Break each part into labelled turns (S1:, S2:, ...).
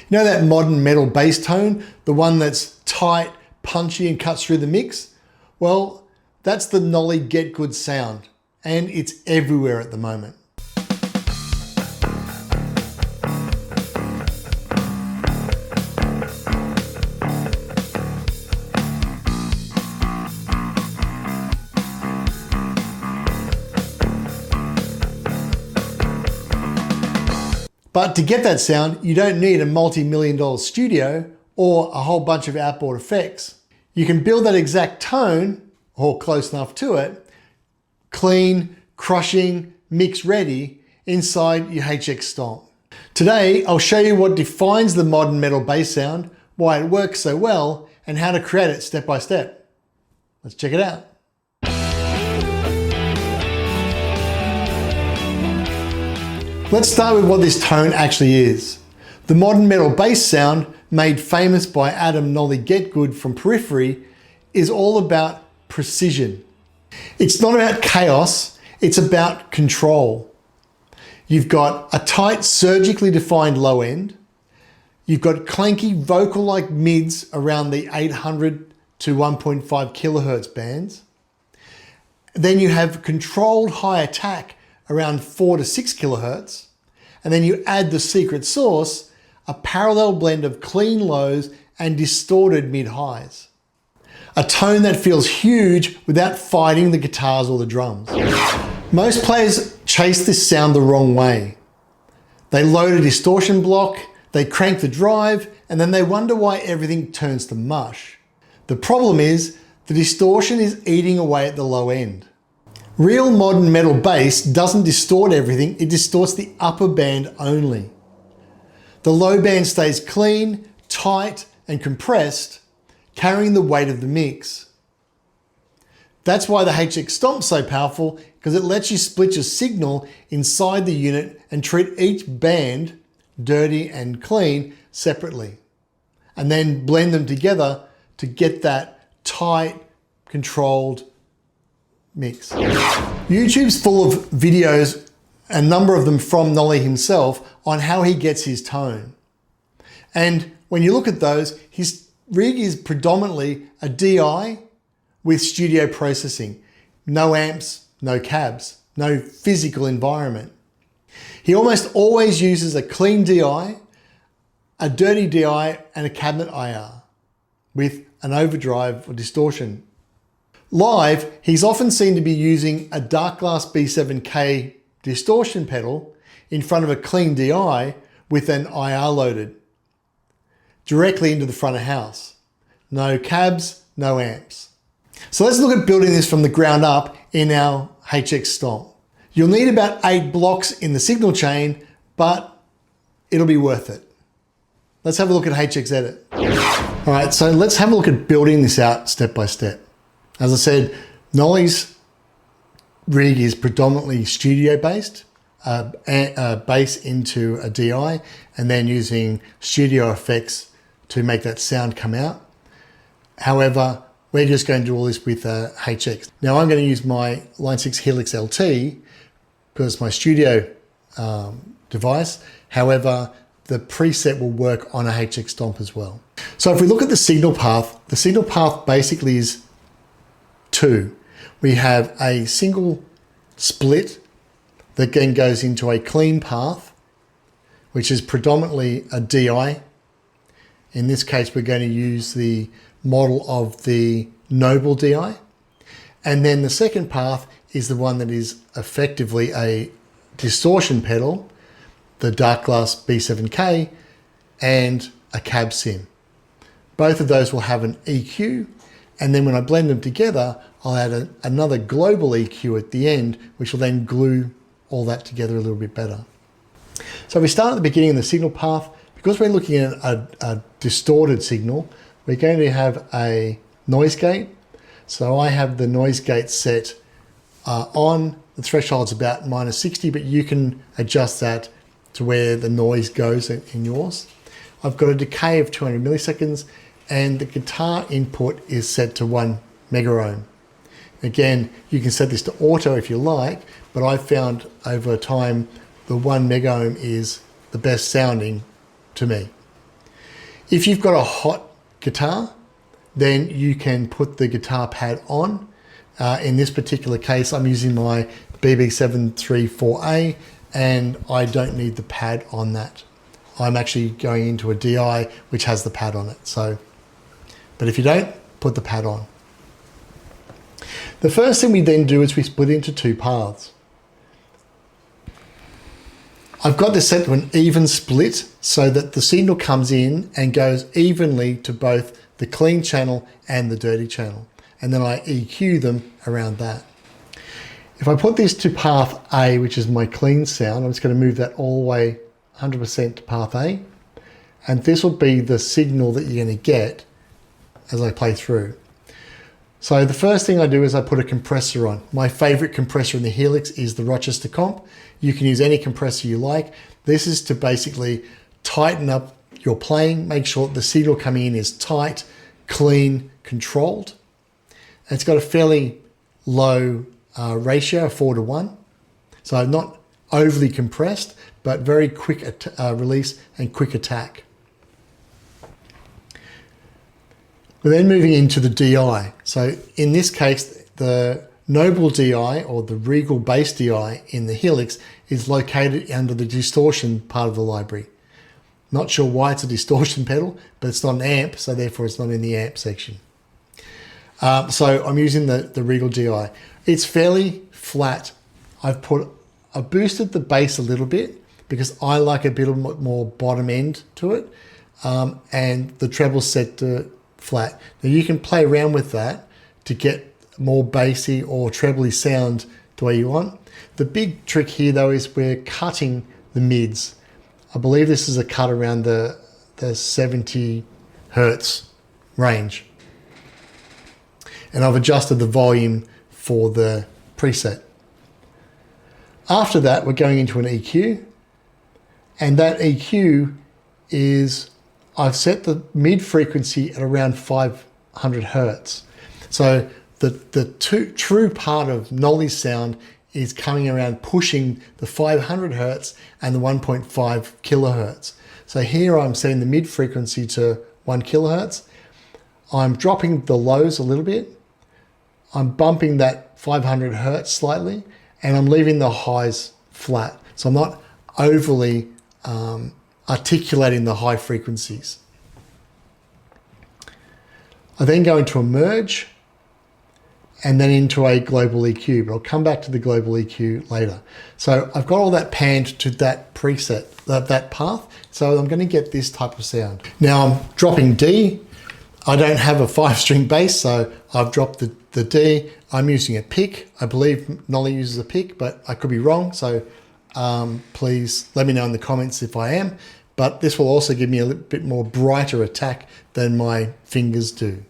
S1: You know that modern metal bass tone, the one that's tight, punchy and cuts through the mix? Well, that's the Nolly Get Good sound, and it's everywhere at the moment. But to get that sound, you don't need a multi-million-dollar studio or a whole bunch of outboard effects. You can build that exact tone, or close enough to it, clean, crushing, mix ready inside your HX Stomp. Today, I'll show you what defines the modern metal bass sound, why it works so well, and how to create it step by step. Let's check it out. Let's start with what this tone actually is. The modern metal bass sound, made famous by Adam Nolly Get Good from Periphery, is all about precision. It's not about chaos, it's about control. You've got a tight, surgically defined low end. You've got clanky vocal-like mids around the 800 to 1.5 kilohertz bands. Then you have controlled high attack around 4 to 6 kilohertz. And then you add the secret sauce, a parallel blend of clean lows and distorted mid-highs. A tone that feels huge without fighting the guitars or the drums. Most players chase this sound the wrong way. They load a distortion block, they crank the drive, and then they wonder why everything turns to mush. The problem is, the distortion is eating away at the low end. Real modern metal bass doesn't distort everything, it distorts the upper band only. The low band stays clean, tight, and compressed, carrying the weight of the mix. That's why the HX Stomp's so powerful, because it lets you split your signal inside the unit and treat each band, dirty and clean, separately. And then blend them together to get that tight, controlled mix. YouTube's full of videos, a number of them from Nolly himself, on how he gets his tone. And when you look at those, his rig is predominantly a DI with studio processing. No amps, no cabs, no physical environment. He almost always uses a clean DI, a dirty DI, and a cabinet IR with an overdrive or distortion. Live, he's often seen to be using a Dark Glass B7K distortion pedal in front of a clean DI with an IR loaded directly into the front of house. No cabs, no amps. So let's look at building this from the ground up in our HX Stomp. You'll need about 8 blocks in the signal chain, but it'll be worth it. Let's have a look at HX Edit. All right, so let's have a look at building this out step by step. As I said, Nolly's rig is predominantly studio based, bass into a DI, and then using studio effects to make that sound come out. However, we're just going to do all this with HX. Now I'm going to use my Line 6 Helix LT because it's my studio device. However, the preset will work on a HX Stomp as well. So if we look at the signal path basically is 2. We have a single split that then goes into a clean path, which is predominantly a DI. In this case, we're going to use the model of the Noble DI. And then the second path is the one that is effectively a distortion pedal, the Dark Glass B7K, and a cab sim. Both of those will have an EQ, and then when I blend them together, I'll add another global EQ at the end, which will then glue all that together a little bit better. So we start at the beginning of the signal path. Because we're looking at a distorted signal, we're going to have a noise gate. So I have the noise gate set on. The threshold's about -60, but you can adjust that to where the noise goes in yours. I've got a decay of 200 milliseconds, and the guitar input is set to 1 megaohm. Again, you can set this to auto if you like, but I've found over time the 1 megaohm is the best sounding to me. If you've got a hot guitar, then you can put the guitar pad on. In this particular case, I'm using my BB734A and I don't need the pad on that. I'm actually going into a DI which has the pad on it. So, but if you don't, put the pad on. The first thing we then do is we split into two paths. I've got this set to an even split so that the signal comes in and goes evenly to both the clean channel and the dirty channel. And then I EQ them around that. If I put this to path A, which is my clean sound, I'm just going to move that all the way 100% to path A. And this will be the signal that you're going to get as I play through. So the first thing I do is I put a compressor on. My favorite compressor in the Helix is the Rochester Comp. You can use any compressor you like. This is to basically tighten up your playing, make sure that the signal coming in is tight, clean, controlled. And it's got a fairly low ratio, 4:1. So not overly compressed, but very quick release and quick attack. We're then moving into the DI. So in this case, the Noble DI or the Regal Bass DI in the Helix is located under the distortion part of the library. Not sure why it's a distortion pedal, but it's not an amp, so therefore it's not in the amp section. So I'm using the Regal DI. It's fairly flat. I've boosted the bass a little bit because I like a bit more bottom end to it, and the treble's set to flat. Now you can play around with that to get more bassy or trebly sound the way you want. The big trick here though is we're cutting the mids. I believe this is a cut around the 70 Hertz range. And I've adjusted the volume for the preset. After that, we're going into an EQ. And that EQ is, I've set the mid frequency at around 500 Hertz. So the true part of Nolly's sound is coming around pushing the 500 Hertz and the 1.5 kilohertz. So here I'm setting the mid frequency to 1 kilohertz. I'm dropping the lows a little bit. I'm bumping that 500 Hertz slightly, and I'm leaving the highs flat. So I'm not overly articulating the high frequencies. I then go into a merge and then into a global EQ, but I'll come back to the global EQ later. So I've got all that panned to that preset, that path. So I'm going to get this type of sound. Now I'm dropping D. I don't have a 5-string bass, so I've dropped the D. I'm using a pick. I believe Nolly uses a pick, but I could be wrong. So please let me know in the comments if I am. But this will also give me a little bit more brighter attack than my fingers do.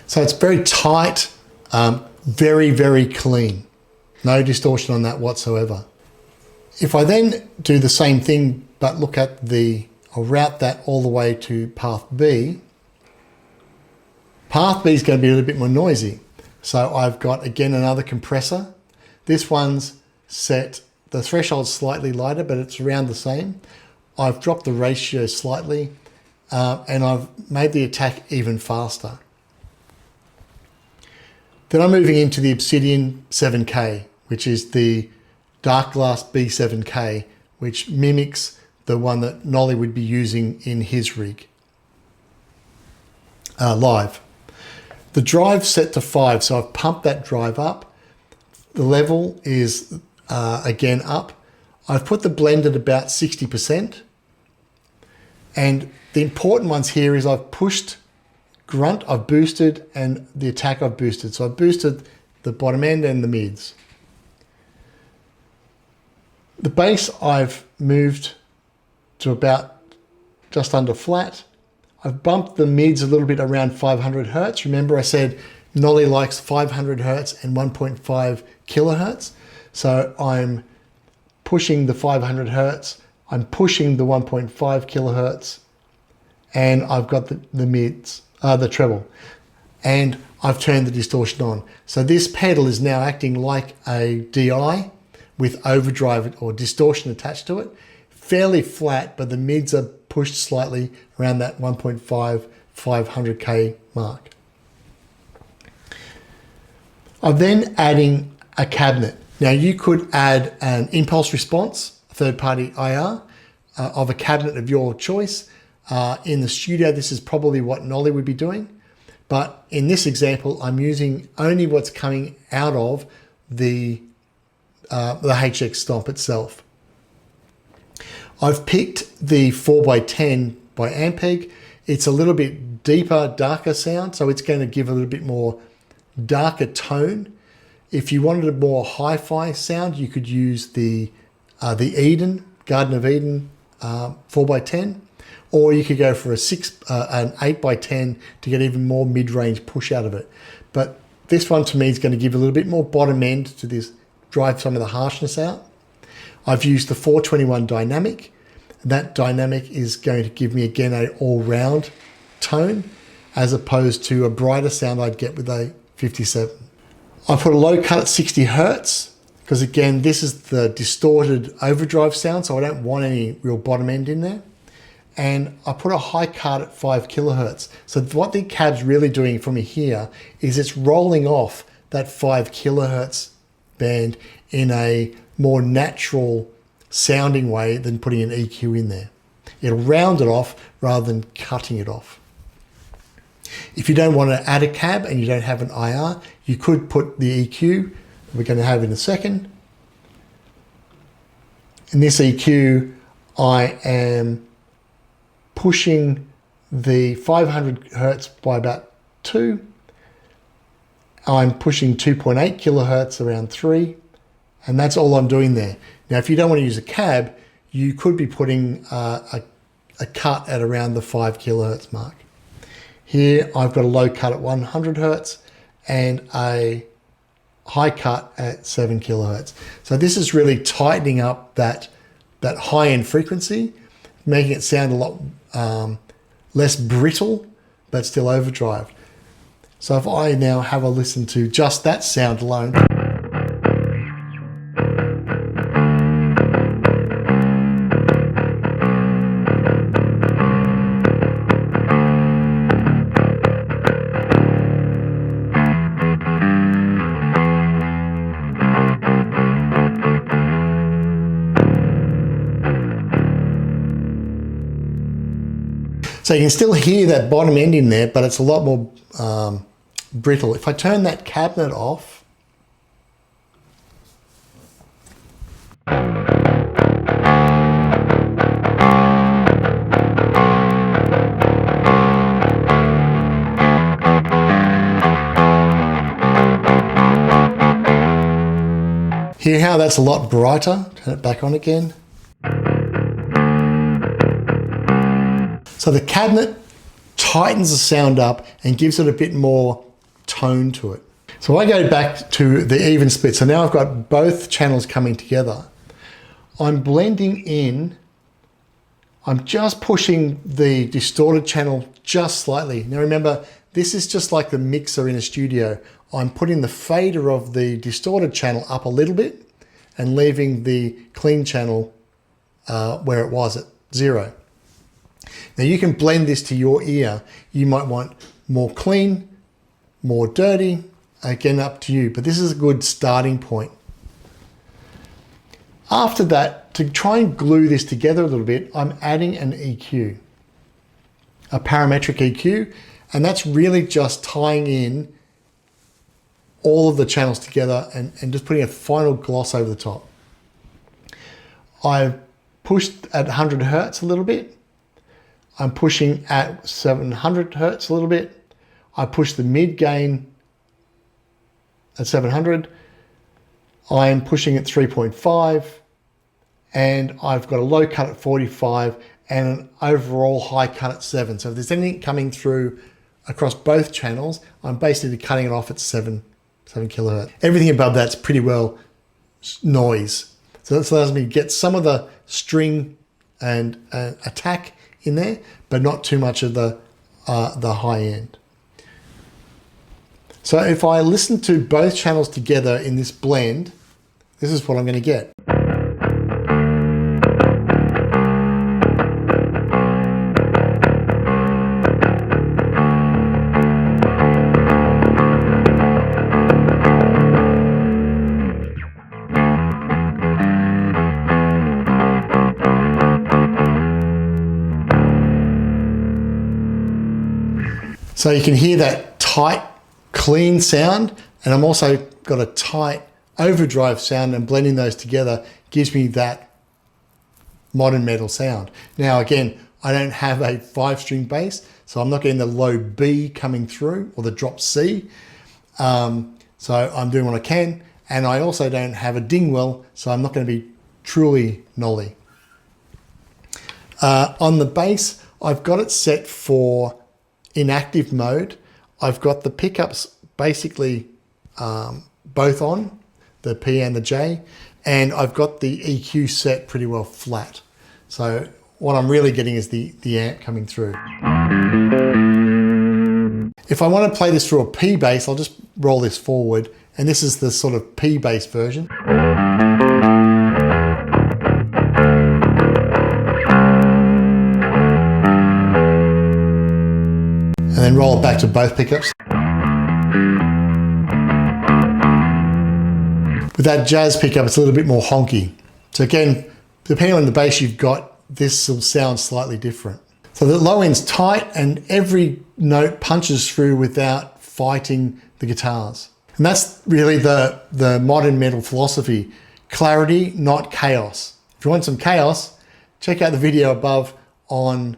S1: So it's very tight, very, very clean. No distortion on that whatsoever. If I then do the same thing, but look at I'll route that all the way to path B. Path B is going to be a little bit more noisy. So I've got, again, another compressor. This one's set, the threshold's slightly lighter, but it's around the same. I've dropped the ratio slightly, and I've made the attack even faster. Then I'm moving into the Obsidian 7K, which is the Dark Glass B7K, which mimics the one that Nolly would be using in his rig live. The drive's set to 5, so I've pumped that drive up. The level is again up. I've put the blend at about 60%. And the important ones here is I've pushed grunt, I've boosted, and the attack I've boosted. So I've boosted the bottom end and the mids. The bass I've moved to about just under flat. I've bumped the mids a little bit around 500 Hertz. Remember I said Nolly likes 500 Hertz and 1.5 kilohertz. So I'm pushing the 500 Hertz, I'm pushing the 1.5 kilohertz, and I've got the mids, the treble, and I've turned the distortion on. So this pedal is now acting like a DI with overdrive or distortion attached to it. Fairly flat, but the mids are pushed slightly around that 1.5, 500K mark. I'm then adding a cabinet. Now you could add an impulse response, third-party IR, of a cabinet of your choice. In the studio, this is probably what Nolly would be doing. But in this example, I'm using only what's coming out of the HX Stomp itself. I've picked the 4x10 by Ampeg. It's a little bit deeper, darker sound, so it's going to give a little bit more darker tone. If you wanted a more hi-fi sound, you could use the Eden, Garden of Eden 4x10, or you could go for an 8x10 to get even more mid-range push out of it. But this one to me is going to give a little bit more bottom end to this, drive some of the harshness out. I've used the 421 dynamic. That dynamic is going to give me again an all-round tone as opposed to a brighter sound I'd get with a 57. I put a low cut at 60 Hertz because again, this is the distorted overdrive sound, so I don't want any real bottom end in there. And I put a high cut at 5 kilohertz. So what the cab's really doing for me here is it's rolling off that 5 kilohertz band in a more natural sounding way than putting an EQ in there. It'll round it off rather than cutting it off. If you don't want to add a cab and you don't have an IR, you could put the EQ we're going to have in a second. In this EQ, I am pushing the 500 Hertz by about 2. I'm pushing 2.8 kilohertz around 3, and that's all I'm doing there. Now, if you don't want to use a cab, you could be putting a cut at around the 5 kilohertz mark. Here, I've got a low cut at 100 Hertz and a high cut at 7 kilohertz. So this is really tightening up that high-end frequency, making it sound a lot less brittle, but still overdrive. So if I now have a listen to just that sound alone, so you can still hear that bottom end in there, but it's a lot more brittle. If I turn that cabinet off, hear how that's a lot brighter. Turn it back on again. So the cabinet tightens the sound up and gives it a bit more tone to it. So I go back to the even split. So now I've got both channels coming together. I'm blending in. I'm just pushing the distorted channel just slightly. Now remember, this is just like the mixer in a studio. I'm putting the fader of the distorted channel up a little bit and leaving the clean channel where it was at 0. Now you can blend this to your ear. You might want more clean, more dirty, again up to you, but this is a good starting point. After that, to try and glue this together a little bit, I'm adding an EQ, a parametric EQ, and that's really just tying in all of the channels together and just putting a final gloss over the top. I've pushed at 100 Hertz a little bit. I'm pushing at 700 Hertz a little bit. I push the mid gain at 700. I'm pushing at 3.5 and I've got a low cut at 45 and an overall high cut at 7. So if there's anything coming through across both channels, I'm basically cutting it off at 7 kilohertz. Everything above that's pretty well noise. So this allows me to get some of the string and attack in there, but not too much of the high end. So if I listen to both channels together in this blend, this is what I'm going to get. So you can hear that tight, clean sound, and I'm also got a tight overdrive sound, and blending those together gives me that modern metal sound. Now again, I don't have a 5-string bass, so I'm not getting the low B coming through or the drop C. So I'm doing what I can, and I also don't have a ding well, so I'm not going to be truly Nolly. On the bass, I've got it set for inactive mode. I've got the pickups basically both on, the P and the J, and I've got the EQ set pretty well flat. So what I'm really getting is the amp coming through. If I want to play this through a P bass, I'll just roll this forward, and this is the sort of P bass version. And then roll it back to both pickups. With that jazz pickup, it's a little bit more honky. So again, depending on the bass you've got, this will sound slightly different. So the low end's tight, and every note punches through without fighting the guitars. And that's really the modern metal philosophy. Clarity, not chaos. If you want some chaos, check out the video above on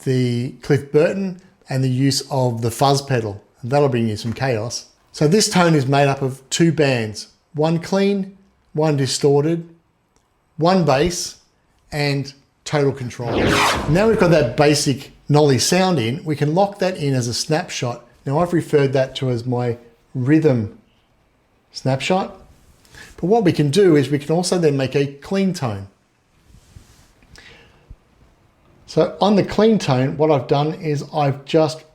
S1: the Cliff Burton and the use of the fuzz pedal. And that'll bring you some chaos. So this tone is made up of 2 bands, one clean, one distorted, one bass, and total control. Now we've got that basic Nolly sound in, we can lock that in as a snapshot. Now I've referred that to as my rhythm snapshot. But what we can do is we can also then make a clean tone. So on the clean tone, what I've done is I've just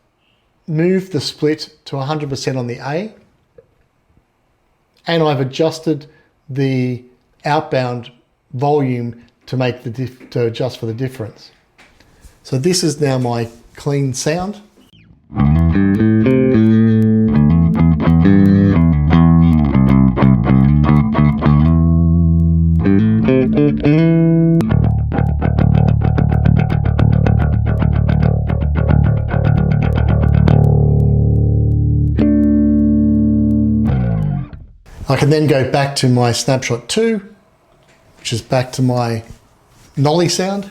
S1: moved the split to 100% on the A, and I've adjusted the outbound volume to make to adjust for the difference. So this is now my clean sound. I can then go back to my snapshot 2, which is back to my Nolly sound.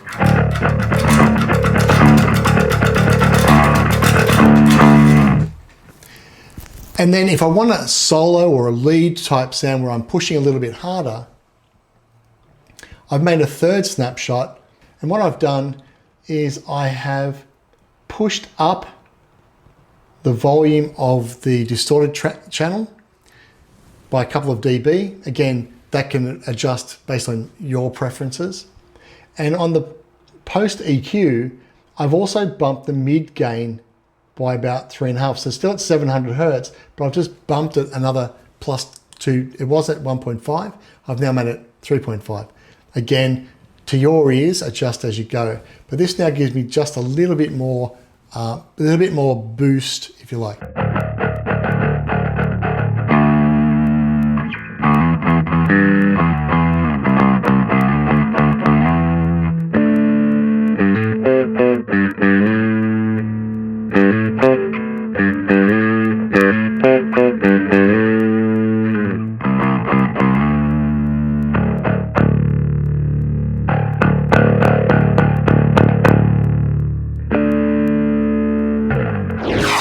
S1: And then if I want a solo or a lead type sound where I'm pushing a little bit harder, I've made a 3rd snapshot, and what I've done is I have pushed up the volume of the distorted channel by a couple of dB. Again, that can adjust based on your preferences. And on the post EQ, I've also bumped the mid gain by about 3.5. So still at 700 Hertz, but I've just bumped it another +2. It was at 1.5. I've now made it 3.5. Again, to your ears, adjust as you go. But this now gives me just a little bit more boost, if you like.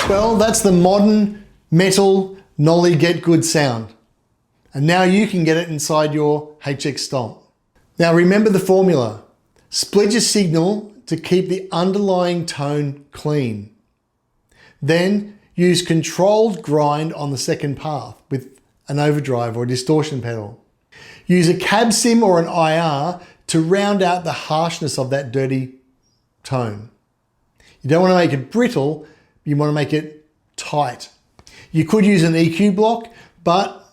S1: Well, that's the modern metal Nolly Get Good sound. And now you can get it inside your HX Stomp. Now remember the formula. Split your signal to keep the underlying tone clean. Then use controlled grind on the second path with an overdrive or a distortion pedal. Use a cab sim or an IR to round out the harshness of that dirty tone. You don't want to make it brittle, you want to make it tight. You could use an EQ block, but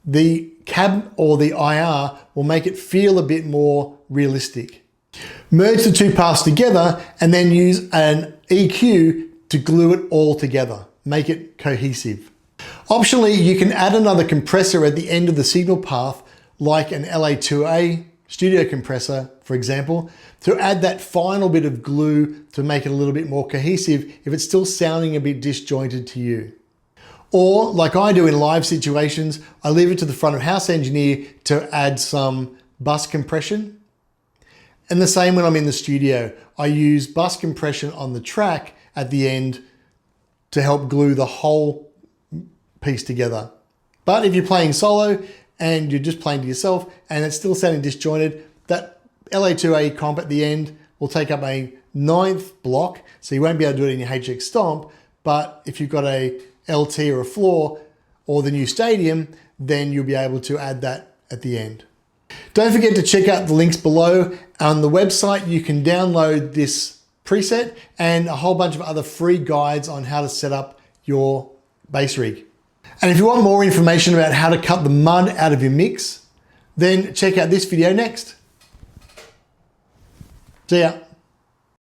S1: the cab or the IR will make it feel a bit more realistic. Merge the two paths together and then use an EQ to glue it all together. Make it cohesive. Optionally, you can add another compressor at the end of the signal path, like an LA2A studio compressor, for example, to add that final bit of glue to make it a little bit more cohesive if it's still sounding a bit disjointed to you. Or, like I do in live situations, I leave it to the front of house engineer to add some bus compression. And the same when I'm in the studio. I use bus compression on the track at the end to help glue the whole piece together. But if you're playing solo and you're just playing to yourself and it's still sounding disjointed, that LA2A comp at the end will take up a 9th block, so you won't be able to do it in your HX Stomp. But if you've got a LT or a floor or the new Stadium, then you'll be able to add that at the end. Don't forget to check out the links below. On the website, you can download this preset and a whole bunch of other free guides on how to set up your bass rig. And if you want more information about how to cut the mud out of your mix, then check out this video next. See ya.